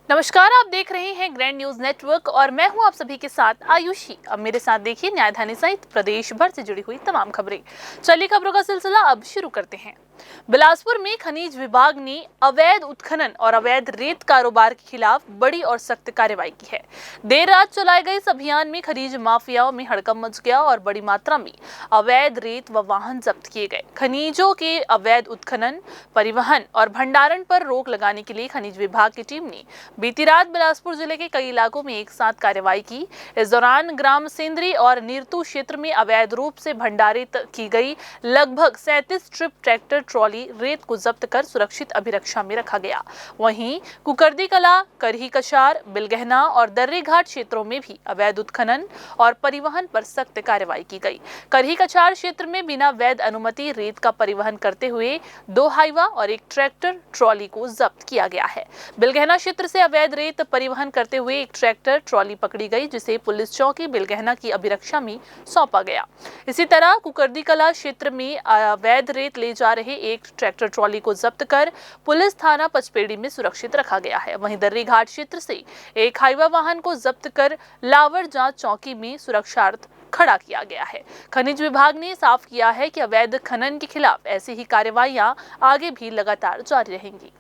नमस्कार, आप देख रहे हैं ग्रैंड न्यूज नेटवर्क और मैं हूं आप सभी के साथ आयुषी। अब मेरे साथ देखिए न्यायधानी सहित प्रदेश भर से जुड़ी हुई तमाम खबरें। चलिए खबरों का सिलसिला अब शुरू करते हैं। बिलासपुर में खनिज विभाग ने अवैध उत्खनन और अवैध रेत कारोबार के खिलाफ बड़ी और सख्त कार्रवाई की है। देर रात चलाए गए इस अभियान में खनिज माफियाओं में हड़कंप मच गया और बड़ी मात्रा में अवैध रेत व वाहन जब्त किए गए। खनिजों के अवैध उत्खनन, परिवहन और भंडारण पर रोक लगाने के लिए खनिज विभाग की टीम ने बीती रात बिलासपुर जिले के कई इलाकों में एक साथ कार्रवाई की। इस दौरान ग्राम सेंद्री और नीरतू क्षेत्र में अवैध रूप से भंडारित की गई लगभग 37 ट्रिप ट्रैक्टर ट्रॉली रेत को जब्त कर सुरक्षित अभिरक्षा में रखा गया। वहीं कुकरदी कला, करही कछार, बिलगहना और दर्रे घाट क्षेत्रों में भी अवैध उत्खनन और परिवहन पर सख्त कार्रवाई की गई। करही कछार क्षेत्र में बिना वैध अनुमति रेत का परिवहन करते हुए 2 हाईवा और एक ट्रैक्टर ट्रॉली को जब्त किया गया है। बिलगहना क्षेत्र से अवैध रेत परिवहन करते हुए एक ट्रैक्टर ट्रॉली पकड़ी गई, जिसे पुलिस चौकी बिलगहना की अभिरक्षा में सौंपा गया। इसी तरह कुकरदी कला क्षेत्र में अवैध रेत ले जा रहे एक ट्रैक्टर ट्रॉली को जब्त कर पुलिस थाना पचपेड़ी में सुरक्षित रखा गया है। वहीं दर्री घाट क्षेत्र से एक हाईवा वाहन को जब्त कर लावर जांच चौकी में सुरक्षार्थ खड़ा किया गया है। खनिज विभाग ने साफ किया है कि अवैध खनन के खिलाफ ऐसी ही कार्रवाइयां आगे भी लगातार जारी रहेंगी।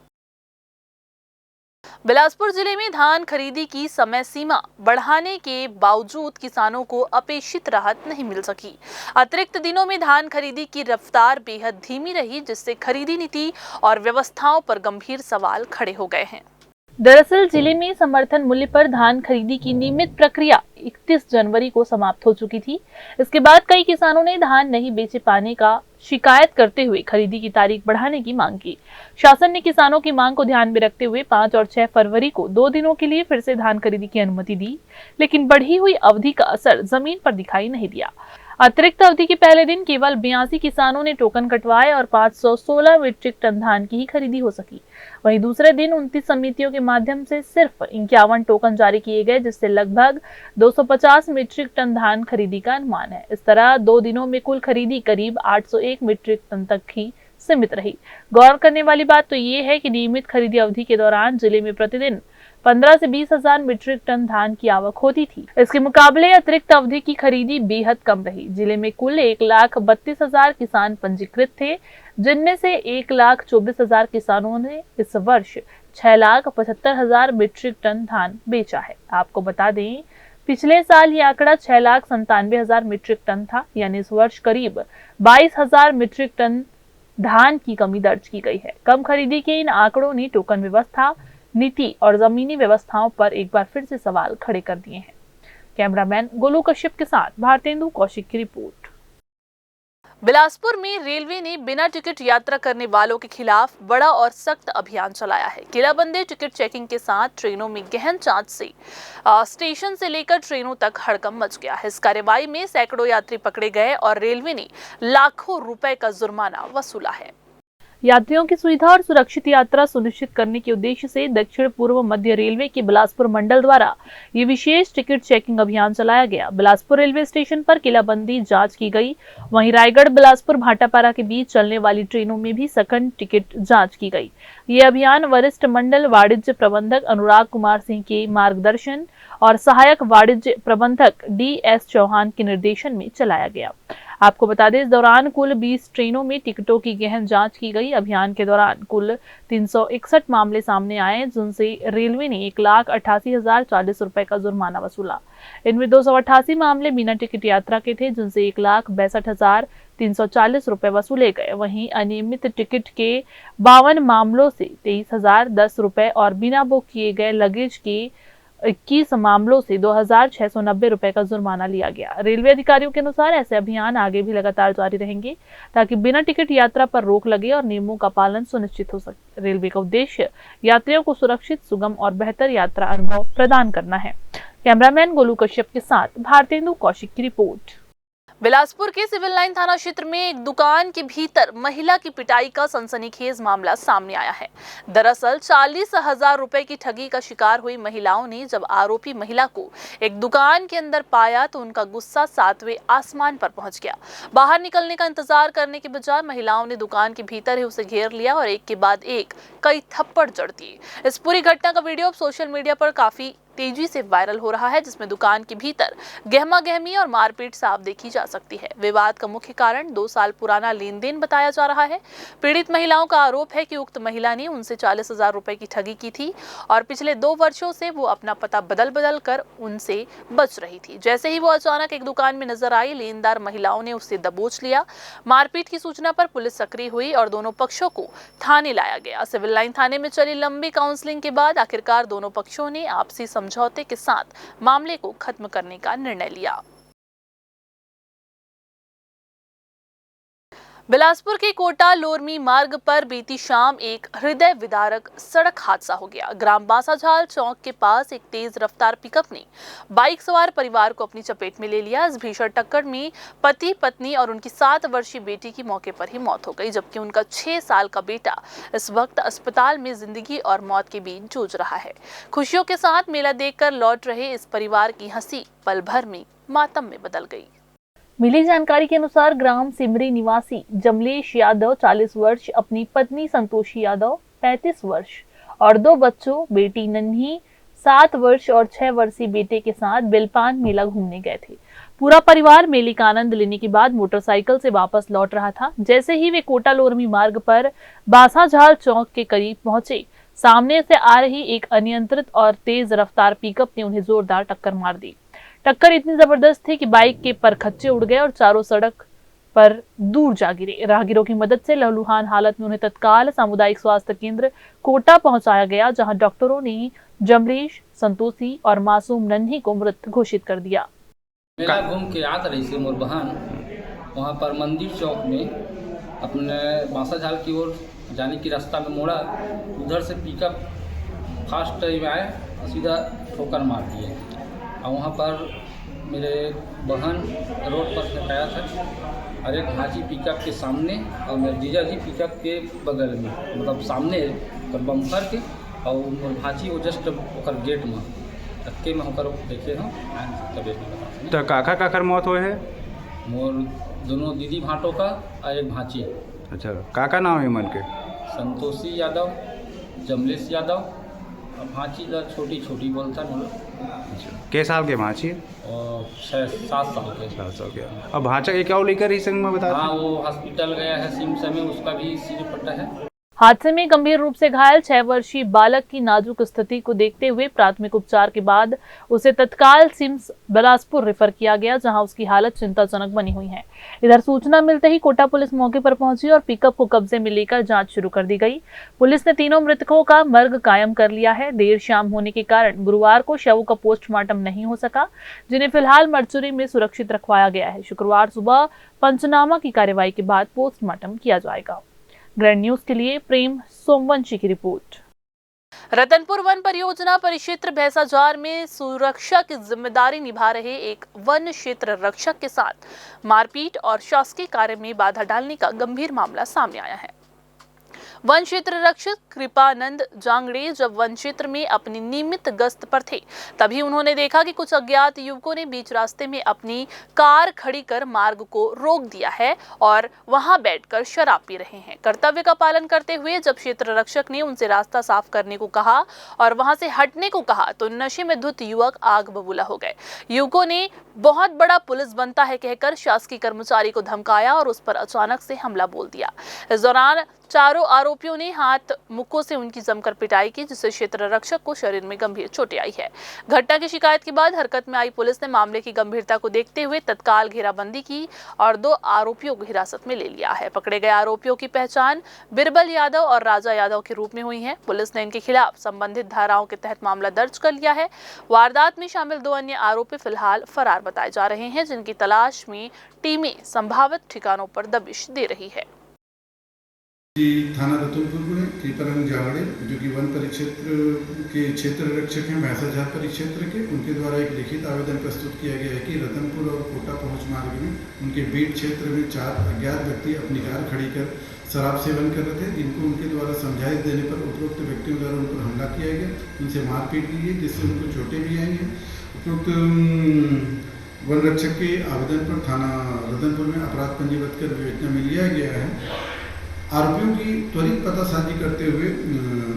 बिलासपुर जिले में धान खरीदी की समय सीमा बढ़ाने के बावजूद किसानों को अपेक्षित राहत नहीं मिल सकी। अतिरिक्त दिनों में धान खरीदी की रफ्तार बेहद धीमी रही, जिससे खरीदी नीति और व्यवस्थाओं पर गंभीर सवाल खड़े हो गए हैं। दरअसल जिले में समर्थन मूल्य पर धान खरीदी की नियमित प्रक्रिया 31 जनवरी को समाप्त हो चुकी थी। इसके बाद कई किसानों ने धान नहीं बेचे पाने का शिकायत करते हुए खरीदी की तारीख बढ़ाने की मांग की। शासन ने किसानों की मांग को ध्यान में रखते हुए 5 और 6 फरवरी को 2 दिनों के लिए फिर से धान खरीदी की अनुमति दी, लेकिन बढ़ी हुई अवधि का असर जमीन पर दिखाई नहीं दिया। अतिरिक्त अवधि के पहले दिन केवल 82 किसानों ने टोकन कटवाए और 516 मीट्रिक टन धान की ही खरीदी हो सकी। वहीं दूसरे दिन 29 समितियों के माध्यम से सिर्फ 51 टोकन जारी किए गए, जिससे लगभग 250 मीट्रिक टन धान खरीदी का अनुमान है। इस तरह 2 दिनों में कुल खरीदी करीब 801 मीट्रिक टन तक ही सीमित रही। गौर करने वाली बात तो ये है कि नियमित खरीदी अवधि के दौरान जिले में प्रतिदिन 15 से 20 हजार मीट्रिक टन धान की आवक होती थी। इसके मुकाबले अतिरिक्त अवधि की खरीदी बेहद कम रही। जिले में कुल 1,32,000 किसान पंजीकृत थे, जिनमें से 1,24,000 किसानों ने इस वर्ष 6,75,000 मीट्रिक टन धान बेचा है। आपको बता दें, पिछले साल ये आंकड़ा 6,97,000 मीट्रिक टन था, यानी इस वर्ष करीब 22,000 मीट्रिक टन धान की कमी दर्ज की गई है। कम खरीदी के इन आंकड़ों ने टोकन व्यवस्था, नीति और जमीनी व्यवस्थाओं पर एक बार फिर से सवाल खड़े कर दिए हैं। कैमरामैन गोलू कश्यप के साथ भारतेंदु कौशिक की रिपोर्ट। बिलासपुर में रेलवे ने बिना टिकट यात्रा करने वालों के खिलाफ बड़ा और सख्त अभियान चलाया है। किलाबंदी टिकट चेकिंग के साथ ट्रेनों में गहन जांच से स्टेशन से लेकर ट्रेनों तक हड़कंप मच गया है। इस कार्रवाई में सैकड़ों यात्री पकड़े गए और रेलवे ने लाखों रुपए का जुर्माना वसूला है। यात्रियों की सुविधा और सुरक्षित यात्रा सुनिश्चित करने के उद्देश्य से दक्षिण पूर्व मध्य रेलवे के बिलासपुर मंडल द्वारा ये विशेष टिकट चेकिंग अभियान चलाया गया। बिलासपुर रेलवे स्टेशन पर किलाबंदी जांच की गई। वहीं रायगढ़ बिलासपुर भाटापारा के बीच चलने वाली ट्रेनों में भी सघन टिकट जांच की गई। ये अभियान वरिष्ठ मंडल वाणिज्य प्रबंधक अनुराग कुमार सिंह के मार्गदर्शन और सहायक वाणिज्य प्रबंधक DS चौहान के निर्देशन में चलाया गया। आपको बता दें, इस दौरान कुल 20 ट्रेनों में टिकटों की गहन जांच की गई। अभियान के दौरान कुल 361 मामले सामने आए, जिनसे रेलवे ने 1,88,040 रुपए का जुर्माना वसूला। इनमें 288 मामले बिना टिकट यात्रा के थे, जिनसे 1,62,340 रुपए वसूले गए। वहीं अनियमित टिकट के 52 मामलों से 23,010 रुपए और बिना बुक किए गए लगेज के 21 मामलों से 2,690 रुपए का जुर्माना लिया गया। रेलवे अधिकारियों के अनुसार ऐसे अभियान आगे भी लगातार जारी रहेंगे, ताकि बिना टिकट यात्रा पर रोक लगे और नियमों का पालन सुनिश्चित हो सके। रेलवे का उद्देश्य यात्रियों को सुरक्षित, सुगम और बेहतर यात्रा अनुभव प्रदान करना है। कैमरामैन गोलू कश्यप के साथ भारतेंदु कौशिक की रिपोर्ट। बिलासपुर के सिविल लाइन थाना क्षेत्र में एक दुकान के भीतर महिला की पिटाई का सनसनीखेज मामला सामने आया है। दरअसल 40,000 रुपए की ठगी का शिकार हुई महिलाओं ने जब आरोपी महिला को एक दुकान के अंदर पाया तो उनका गुस्सा 7वें आसमान पर पहुंच गया। बाहर निकलने का इंतजार करने के बजाय महिलाओं ने दुकान के भीतर ही उसे घेर लिया और एक के बाद एक कई थप्पड़ जड़ दिए। इस पूरी घटना का वीडियो अब सोशल मीडिया पर काफी तेजी से वायरल हो रहा है, जिसमें दुकान के भीतर गहमा गहमी और मारपीट साफ देखी जा सकती है। विवाद का मुख्य कारण 2 साल पुराना लेन देन बताया जा रहा है। पीड़ित महिलाओं का आरोप है कि उक्त महिला ने उनसे 40,000 रुपए की ठगी की थी और पिछले 2 वर्षों से वो अपना पता बदल कर उनसे बच रही थी। जैसे ही वो अचानक एक दुकान में नजर आई, लेनदार महिलाओं ने उससे दबोच लिया। मारपीट की सूचना पर पुलिस सक्रिय हुई और दोनों पक्षों को थाने लाया गया। सिविल लाइन थाने में चली लंबी काउंसलिंग के बाद आखिरकार दोनों पक्षों ने आपसी समझौते के साथ मामले को खत्म करने का निर्णय लिया। बिलासपुर के कोटा लोरमी मार्ग पर बीती शाम एक हृदय विदारक सड़क हादसा हो गया। ग्राम बासाझाल चौक के पास एक तेज रफ्तार पिकअप ने बाइक सवार परिवार को अपनी चपेट में ले लिया। इस भीषण टक्कर में पति, पत्नी और उनकी 7 वर्षीय बेटी की मौके पर ही मौत हो गई, जबकि उनका 6 साल का बेटा इस वक्त अस्पताल में जिंदगी और मौत के बीच जूझ रहा है। खुशियों के साथ मेला देखकर लौट रहे इस परिवार की हंसी पल भर में मातम में बदल गई। मिली जानकारी के अनुसार ग्राम सिमरी निवासी जमलेश यादव 40 वर्ष, अपनी पत्नी संतोषी यादव 35 वर्ष और 2 बच्चों, बेटी नन्ही 7 वर्ष और 6 वर्षीय बेटे के साथ बिलपान मेला घूमने गए थे। पूरा परिवार मेले का आनंद लेने के बाद मोटरसाइकिल से वापस लौट रहा था। जैसे ही वे कोटा लोरमी मार्ग पर बासाझाल चौक के करीब पहुंचे, सामने से आ रही एक अनियंत्रित और तेज रफ्तार पिकअप ने उन्हें जोरदार टक्कर मार दी। टक्कर इतनी जबरदस्त थी कि बाइक के परखच्चे उड़ गए और चारों सड़क पर दूर जा गिरे। राहगीरों की मदद से लहूलुहान हालत में उन्हें तत्काल सामुदायिक स्वास्थ्य केंद्र कोटा पहुंचाया गया, जहां डॉक्टरों ने जमलेश, संतोषी और मासूम नन्ही को मृत घोषित कर दिया। मेला घूम के आ रही थी मोर बहन, वहाँ पर मंदिर चौक में अपने बासाझाल की ओर जाने की रास्ता में मोड़ा, उधर से पिकअप फास्ट में आए और सीधा ठोकर मार दिए। और वहाँ पर मेरे बहन रोड पर से आया था और एक भाजी पिकअप के सामने और मेरे जीजा जी पिकअप के बगल में, मतलब सामने बम्पर के, और भाजी वो जस्ट ओकर गेट में धक्के में होकर देखे हम तबियत नहीं बता। तो काका काकर मौत हुए है? मोर दोनों दीदी भाटों का और एक भांची। अच्छा, काका नाम है मन के? संतोषी यादव, जमलेश यादव और भांची छोटी छोटी बोलता ना। अच्छा, के साल के भांची? और 6-7 साल के। 7 साल के। अब भांचा के क्या लेकर ही संग में बता? हाँ, वो हॉस्पिटल गया है सिम्स में, उसका भी सिर फटा है। हादसे में गंभीर रूप से घायल 6 वर्षीय बालक की नाजुक स्थिति को देखते हुए प्राथमिक उपचार के बाद उसे तत्काल सिम्स बिलासपुर रेफर किया गया, जहां उसकी हालत चिंताजनक बनी हुई है। इधर सूचना मिलते ही कोटा पुलिस मौके पर पहुंची और पिकअप को कब्जे में लेकर जांच शुरू कर दी गई। पुलिस ने तीनों मृतकों का मर्ग कायम कर लिया है। देर शाम होने के कारण गुरुवार को शवों का पोस्टमार्टम नहीं हो सका, जिन्हें फिलहाल मर्चुरी में सुरक्षित रखवाया गया है। शुक्रवार सुबह पंचनामा की कार्यवाही के बाद पोस्टमार्टम किया जाएगा। ग्रैंड न्यूज के लिए प्रेम सोमवंशी की रिपोर्ट। रतनपुर वन परियोजना परिक्षेत्र भैंसाजार में सुरक्षा की जिम्मेदारी निभा रहे एक वन क्षेत्र रक्षक के साथ मारपीट और शासकीय कार्य में बाधा डालने का गंभीर मामला सामने आया है। वन क्षेत्र रक्षक कृपानंद जांगड़े जब वन क्षेत्र में अपनी नियमित गश्त पर थे, तभी उन्होंने देखा कि कुछ अज्ञात युवकों ने बीच रास्ते में अपनी कार खड़ी कर मार्ग को रोक दिया है और वहां बैठकर शराब पी रहे हैं। कर्तव्य का पालन करते हुए जब क्षेत्र रक्षक ने उनसे रास्ता साफ करने को कहा और वहां से हटने को कहा, तो नशे में धुत युवक आग बबूला हो गए। युवकों ने बहुत बड़ा पुलिस बनता है कहकर शासकीय कर्मचारी को धमकाया और उस पर अचानक से हमला बोल दिया। इस दौरान चारों आरोपियों ने हाथ मुक्कों से उनकी जमकर पिटाई की, जिससे क्षेत्र रक्षक को शरीर में गंभीर चोटें आई है। घटना की शिकायत के बाद हरकत में आई पुलिस ने मामले की गंभीरता को देखते हुए तत्काल घेराबंदी की और 2 आरोपियों को हिरासत में ले लिया है। पकड़े गए आरोपियों की पहचान बिरबल यादव और राजा यादव के रूप में हुई है। पुलिस ने इनके खिलाफ संबंधित धाराओं के तहत मामला दर्ज कर लिया है। वारदात में शामिल 2 अन्य आरोपी फिलहाल फरार बताए जा रहे हैं, जिनकी तलाश में टीमें संभावित ठिकानों पर दबिश दे रही है। जी थाना रतनपुर में कृपारंग जावड़े जो कि वन परिक्षेत्र के क्षेत्र रक्षक हैं भैंसाझार परिक्षेत्र के, उनके द्वारा एक लिखित आवेदन प्रस्तुत किया गया है कि रतनपुर और कोटा पहुंच मार्ग में उनके बीट क्षेत्र में 4 अज्ञात व्यक्ति अपनी कार खड़ी कर शराब सेवन कर रहे थे, जिनको उनके द्वारा समझाइश देने पर उपरोक्त व्यक्तियों द्वारा उन पर हमला किया गया, उनसे मारपीट की गई जिससे उनको चोटें भी आई हैं। उपरोक्त वन रक्षक के आवेदन पर थाना रतनपुर में अपराध पंजीबद्ध कर विवेचना में लिया गया है। आरोपियों की त्वरित पतासाजी करते हुए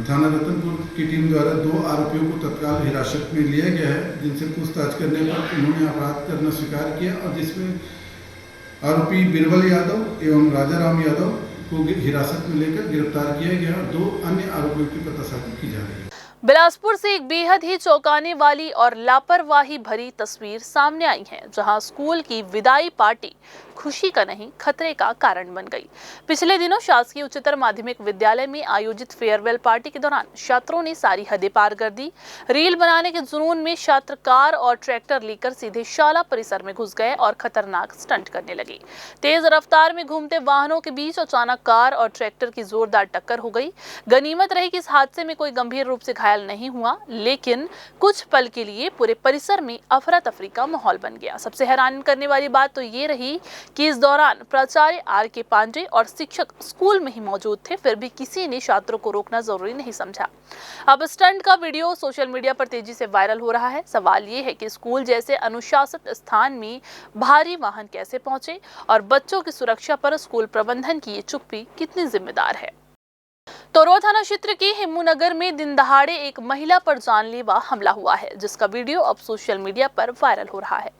थाना रतनपुर की टीम द्वारा 2 आरोपियों को तत्काल हिरासत में लिया गया है, जिनसे पूछताछ करने पर उन्होंने अपराध करना स्वीकार किया और जिसमें आरोपी बिरबल यादव एवं राजा राम यादव को हिरासत में लेकर गिरफ्तार किया गया और 2 अन्य आरोपियों की पतासाजी की जा रही है। बिलासपुर से एक बेहद ही चौंकाने वाली और लापरवाही भरी तस्वीर सामने आई है, जहां स्कूल की विदाई पार्टी खुशी का नहीं खतरे का कारण बन गई। पिछले दिनों शासकीय उच्चतर माध्यमिक विद्यालय में आयोजित फेयरवेल पार्टी के दौरान छात्रों ने सारी हदें पार कर दी। रील बनाने के जुनून में छात्र कार और ट्रैक्टर लेकर सीधे शाला परिसर में घुस गए और खतरनाक स्टंट करने लगे। तेज रफ्तार में घूमते वाहनों के बीच अचानक कार और ट्रैक्टर की जोरदार टक्कर हो गई। गनीमत रही कि इस हादसे में कोई गंभीर रूप से घायल नहीं हुआ, लेकिन कुछ पल के लिए पूरे परिसर में अफरा तफरी का माहौल बन गया। सबसे हैरान करने वाली बात तो ये रही कि इस दौरान प्राचार्य आर.के. पांडे और शिक्षक स्कूल में ही मौजूद थे, फिर भी किसी ने छात्रों को रोकना जरूरी नहीं समझा। अब स्टंट का वीडियो सोशल मीडिया पर तेजी से वायरल हो रहा है। सवाल ये है कि स्कूल जैसे अनुशासित स्थान में भारी वाहन कैसे पहुंचे और बच्चों की सुरक्षा पर स्कूल प्रबंधन की ये चुप्पी कितनी जिम्मेदार है। तोरवा थाना क्षेत्र के हिम्मूनगर में दिन दहाड़े एक महिला पर जानलेवा हमला हुआ है, जिसका वीडियो अब सोशल मीडिया पर वायरल हो रहा है।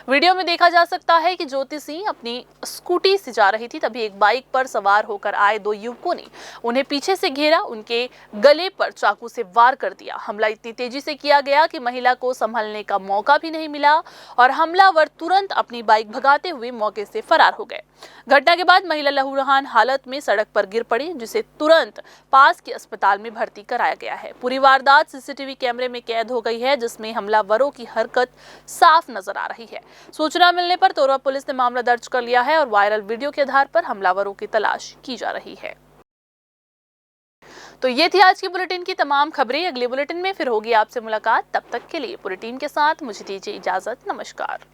वीडियो में देखा जा सकता है कि ज्योति सिंह अपनी स्कूटी से जा रही थी, तभी एक बाइक पर सवार होकर आए 2 युवकों ने उन्हें पीछे से घेरा, उनके गले पर चाकू से वार कर दिया। हमला इतनी तेजी से किया गया कि महिला को संभलने का मौका भी नहीं मिला और हमलावर तुरंत अपनी बाइक भगाते हुए मौके से फरार हो गए। घटना के बाद महिला लहूलुहान हालत में सड़क पर गिर पड़ी, जिसे तुरंत पास के अस्पताल में भर्ती कराया गया है। पूरी वारदात सीसीटीवी कैमरे में कैद हो गई है, जिसमें हमलावरों की हरकत साफ नजर आ रही है। सूचना मिलने पर तोरवा पुलिस ने मामला दर्ज कर लिया है और वायरल वीडियो के आधार पर हमलावरों की तलाश की जा रही है। तो ये थी आज की बुलेटिन की तमाम खबरें। अगले बुलेटिन में फिर होगी आपसे मुलाकात। तब तक के लिए पूरी टीम के साथ मुझे दीजिए इजाजत। नमस्कार।